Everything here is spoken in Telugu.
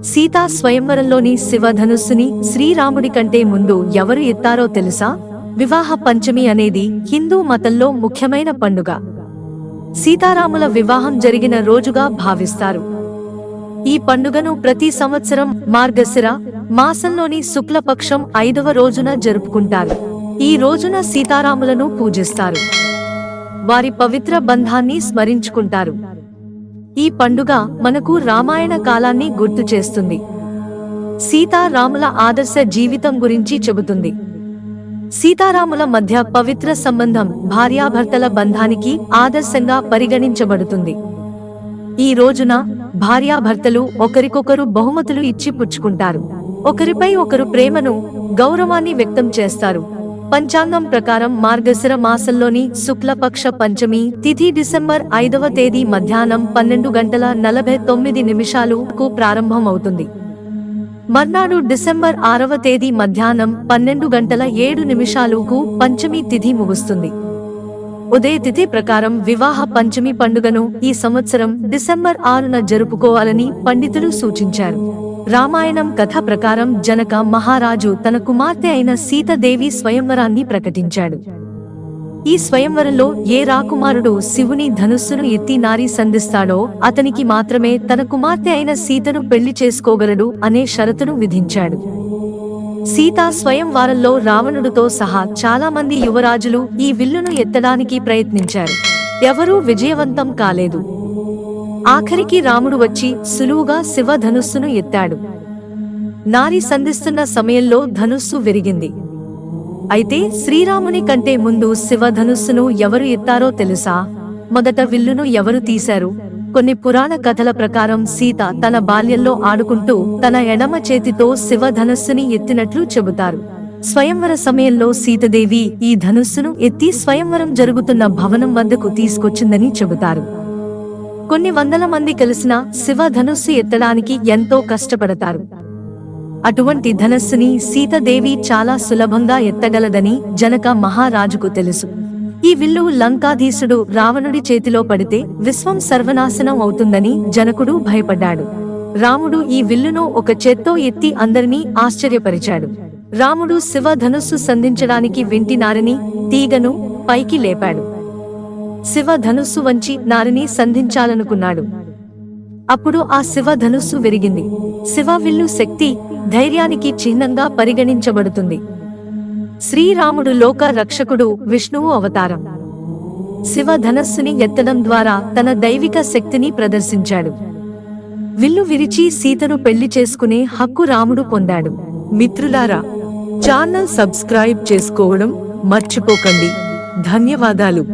సీతా స్వయంవరంలోని శివధనుస్సుని శ్రీరాముడి కంటే ముందు ఎవరు ఎత్తారో తెలుసా? వివాహ పంచమి అనేది హిందూ మతంలో ముఖ్యమైన పండుగ. సీతారాముల వివాహం జరిగిన రోజుగా భావిస్తారు. ఈ పండుగను ప్రతి సంవత్సరం మార్గశిర మాసంలోని శుక్లపక్షం 5వ రోజున జరుపుకుంటారు. ఈ రోజున సీతారాములను పూజిస్తారు. వారి పవిత్ర బంధాన్ని స్మరించుకుంటారు. ఈ పండుగ మనకు రామాయణ కాలాన్ని గుర్తు చేస్తుంది. సీతారాముల ఆదర్శ జీవితం గురించి చెబుతుంది. సీతారాముల మధ్య పవిత్ర సంబంధం భార్యాభర్తల బంధానికి ఆదర్శంగా పరిగణించబడుతుంది. ఈ రోజున భార్యాభర్తలు ఒకరికొకరు బహుమతులు ఇచ్చి పుచ్చుకుంటారు. ఒకరిపై ఒకరు ప్రేమను, గౌరవాన్ని వ్యక్తం చేస్తారు. పంచాంగం ప్రకారం మార్గశిర మాసంలోని శుక్లపక్ష పంచమి తిథి డిసెంబర్ 5వ తేదీ మధ్యాహ్నం 12:49కు ప్రారంభమవుతుంది. మర్నాడు డిసెంబర్ 6వ తేదీ మధ్యాహ్నం 12:07కు పంచమి తిథి ముగుస్తుంది. ఉదయ తిథి ప్రకారం వివాహ పంచమి పండుగను ఈ సంవత్సరం డిసెంబర్ 6న జరుపుకోవాలని పండితులు సూచించారు. రామాయణం కథ ప్రకారం జనక మహారాజు తన కుమార్తె అయిన సీతాదేవి స్వయంవరాన్ని ప్రకటించాడు. ఈ స్వయంవరంలో ఏ రాకుమారుడు శివుని ధనుస్సును ఎత్తి నారి సంధిస్తాడో అతనికి మాత్రమే తన కుమార్తె అయిన సీతను పెళ్లి చేసుకోగలడు అనే షరతును విధించాడు. సీతా స్వయంవరంలో రావణుడితో సహా చాలా మంది యువరాజులు ఈ విల్లును ఎత్తడానికి ప్రయత్నించారు. ఎవరూ విజయవంతం కాలేదు. ఆఖరికి రాముడు వచ్చి సులువుగా శివ ధనుస్సును ఎత్తాడు. నారి సంధిస్తున్న సమయంలో ధనుస్సు విరిగింది. అయితే శ్రీరాముని కంటే ముందు శివ ధనుస్సును ఎవరు ఎత్తారో తెలుసా? మొదట విల్లును ఎవరు తీశారు? కొన్ని పురాణ కథల ప్రకారం సీత తన బాల్యంలో ఆడుకుంటూ తన ఎడమ చేతితో శివ ధనుస్సుని ఎత్తినట్లు చెబుతారు. స్వయంవర సమయంలో సీతాదేవి ఈ ధనుస్సును ఎత్తి స్వయంవరం జరుగుతున్న భవనం వద్దకు తీసుకొచ్చిందని చెబుతారు. కొన్ని వందల మంది కలిసిన శివ ధనుస్సు ఎత్తడానికి ఎంతో కష్టపడతారు. అటువంటి ధనస్సుని సీతాదేవి చాలా సులభంగా ఎత్తగలదని జనక మహారాజుకు తెలుసు. ఈ విల్లు లంకాధీశుడు రావణుడి చేతిలో పడితే విశ్వం సర్వనాశనం అవుతుందని జనకుడు భయపడ్డాడు. రాముడు ఈ విల్లును ఒక చేత్తో ఎత్తి అందరినీ ఆశ్చర్యపరిచాడు. రాముడు శివ ధనుస్సు సంధించడానికి వెంటి నారిని, తీగను పైకి లేపాడు. శివ ధనుస్సు వంచి నారిని సంధించాలనుకున్నాడు. అప్పుడు ఆ శివ ధనుస్సు విరిగింది. శివ విల్లు శక్తి, ధైర్యానికి చిహ్నంగా పరిగణించబడుతుంది. శ్రీరాముడు లోక రక్షకుడు, విష్ణువు అవతారం. శివ ధనస్సుని ఎత్తడం ద్వారా తన దైవిక శక్తిని ప్రదర్శించాడు. విల్లు విరిచి సీతను పెళ్లి చేసుకునే హక్కు రాముడు పొందాడు. మిత్రులారా, ఛానల్ సబ్స్క్రైబ్ చేసుకోవడం మర్చిపోకండి. ధన్యవాదాలు.